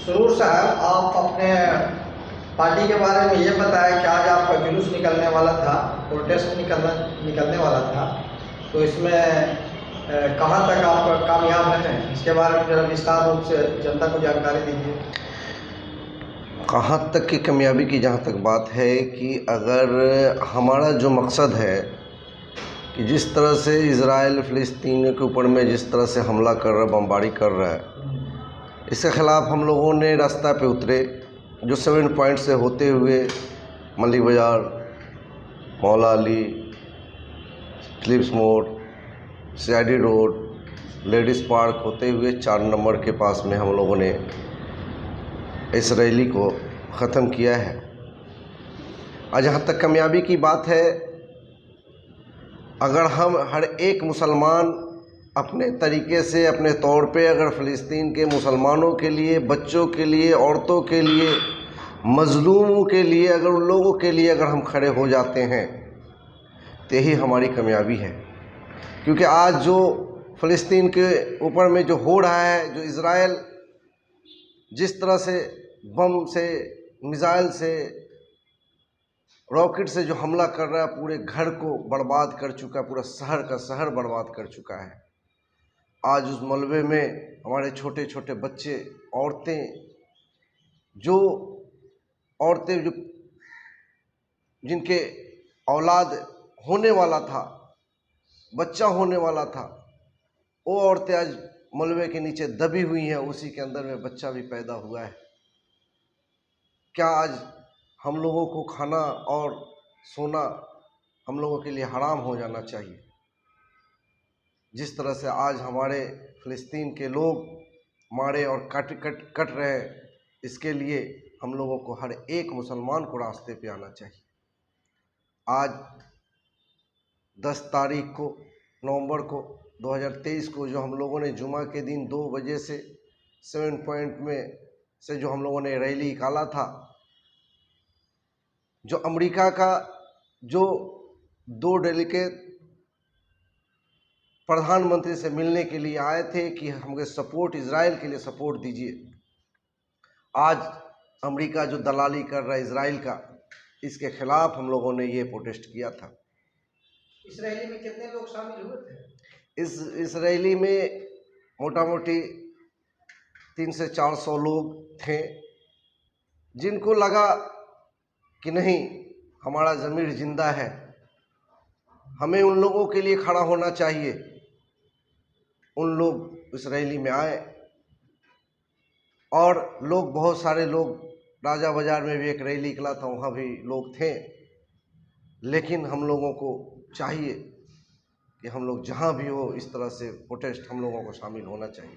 सुरूर साहब, आप अपने पार्टी के बारे में ये बताएं कि आज आपका जुलूस निकलने वाला था, प्रोटेस्ट निकलने वाला था, तो इसमें कहाँ तक आप कामयाब रहे, इसके बारे में जरा विस्तार रूप से जनता को जानकारी दीजिए। कहाँ तक की कामयाबी की जहाँ तक बात है कि अगर हमारा जो मकसद है कि जिस तरह से इज़राइल फ़िलिस्तीन के ऊपर में जिस तरह से हमला कर रहा है, बमबारी कर रहा है, इसके ख़िलाफ़ हम लोगों ने रास्ता पे उतरे। जो 7 पॉइंट से होते हुए मल्लिक बाज़ार, मौला अली, क्लिप्स मोड़, सीआईडी रोड, लेडीज़ पार्क होते हुए 4 नंबर के पास में हम लोगों ने इस रैली को ख़त्म किया है। और जहाँ तक कामयाबी की बात है, अगर हम हर एक मुसलमान अपने तरीके से अपने तौर पे अगर फ़िलिस्तीन के मुसलमानों के लिए, बच्चों के लिए, औरतों के लिए, मज़लूमों के लिए, अगर उन लोगों के लिए अगर हम खड़े हो जाते हैं तो यही हमारी कामयाबी है। क्योंकि आज जो फ़िलिस्तीन के ऊपर में जो हो रहा है, जो इज़राइल जिस तरह से बम से, मिसाइल से, रॉकेट से जो हमला कर रहा है, पूरे घर को बर्बाद कर चुका है, पूरा शहर का शहर बर्बाद कर चुका है। आज उस मलबे में हमारे छोटे छोटे बच्चे, जो औरतें जो जिनके औलाद होने वाला था, बच्चा होने वाला था, वो औरतें आज मलबे के नीचे दबी हुई हैं, उसी के अंदर में बच्चा भी पैदा हुआ है। क्या आज हम लोगों को खाना और सोना हम लोगों के लिए हराम हो जाना चाहिए? जिस तरह से आज हमारे फ़िलिस्तीन के लोग मारे और कट रहे हैं, इसके लिए हम लोगों को हर एक मुसलमान को रास्ते पे आना चाहिए। आज 10 तारीख को नवंबर को 2023 को जो हम लोगों ने जुमा के दिन 2 बजे से 7 पॉइंट में से जो हम लोगों ने रैली निकाला था, जो अमेरिका का जो 2 डेलीगेट प्रधानमंत्री से मिलने के लिए आए थे कि हमें सपोर्ट, इज़राइल के लिए सपोर्ट दीजिए। आज अमेरिका जो दलाली कर रहा है इज़राइल का, इसके खिलाफ हम लोगों ने ये प्रोटेस्ट किया था। इस रैली में कितने लोग शामिल हुए थे? इस रैली में मोटा मोटी 300 से 400 लोग थे, जिनको लगा कि नहीं, हमारा ज़मीर जिंदा है, हमें उन लोगों के लिए खड़ा होना चाहिए। उन लोग इस रैली में आए और लोग, बहुत सारे लोग, राजा बाज़ार में भी एक रैली निकला था, वहाँ भी लोग थे। लेकिन हम लोगों को चाहिए कि हम लोग जहाँ भी हो, इस तरह से प्रोटेस्ट हम लोगों को शामिल होना चाहिए।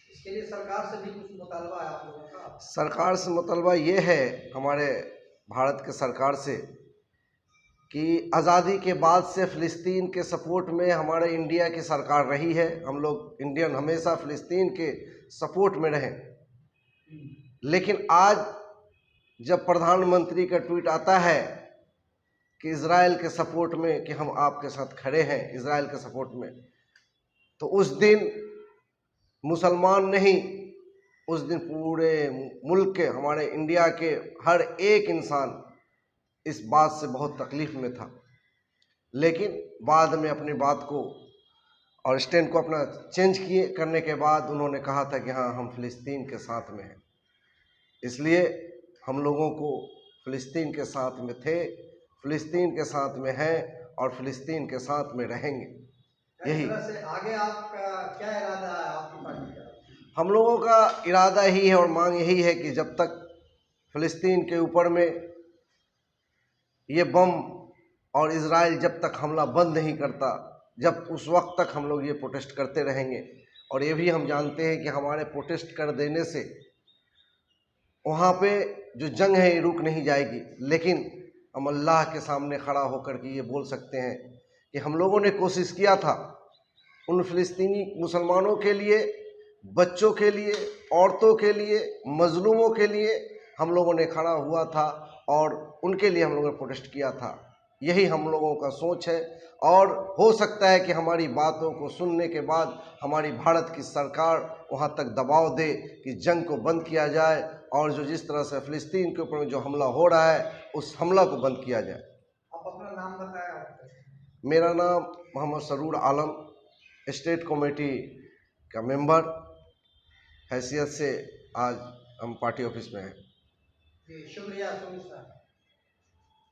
इसके लिए सरकार से भी कुछ मुतालबा है आप लोगों का? सरकार से मुतालबा ये है हमारे भारत के सरकार से कि आज़ादी के बाद से फ़िलिस्तीन के सपोर्ट में हमारे इंडिया की सरकार रही है। हम लोग इंडियन हमेशा फ़िलिस्तीन के सपोर्ट में रहे। लेकिन आज जब प्रधानमंत्री का ट्वीट आता है कि इज़राइल के सपोर्ट में, कि हम आपके साथ खड़े हैं इज़राइल के सपोर्ट में, तो उस दिन मुसलमान नहीं, उस दिन पूरे मुल्क के, हमारे इंडिया के हर एक इंसान इस बात से बहुत तकलीफ़ में था। लेकिन बाद में अपनी बात को और स्टैंड को अपना चेंज करने के बाद उन्होंने कहा था कि हाँ, हम फ़िलिस्तीन के साथ में हैं। इसलिए हम लोगों को फ़िलिस्तीन के साथ में थे, फ़िलिस्तीन के साथ में हैं और फ़िलिस्तीन के साथ में रहेंगे। यही से आगे आपका क्या इरादा है आपकी पार्टी का? हम लोगों का इरादा ही है और मांग यही है कि जब तक फ़िलिस्तीन के ऊपर में ये बम और इज़राइल जब तक हमला बंद नहीं करता, जब उस वक्त तक हम लोग ये प्रोटेस्ट करते रहेंगे। और ये भी हम जानते हैं कि हमारे प्रोटेस्ट कर देने से वहाँ पे जो जंग है ये रुक नहीं जाएगी। लेकिन हम अल्लाह के सामने खड़ा होकर के ये बोल सकते हैं कि हम लोगों ने कोशिश किया था उन फ़िलिस्तीनी मुसलमानों के लिए, बच्चों के लिए, औरतों के लिए, मज़लूमों के लिए हम लोगों ने खड़ा हुआ था और उनके लिए हम लोगों ने प्रोटेस्ट किया था। यही हम लोगों का सोच है। और हो सकता है कि हमारी बातों को सुनने के बाद हमारी भारत की सरकार वहाँ तक दबाव दे कि जंग को बंद किया जाए, और जो जिस तरह से फ़िलिस्तीन के ऊपर जो हमला हो रहा है उस हमला को बंद किया जाए। आप अपना नाम बताएं। मेरा नाम मोहम्मद सरूर आलम, स्टेट कमेटी का मेंबर हैसियत से आज हम पार्टी ऑफिस में हैं। जी शुक्रिया सुनील सर।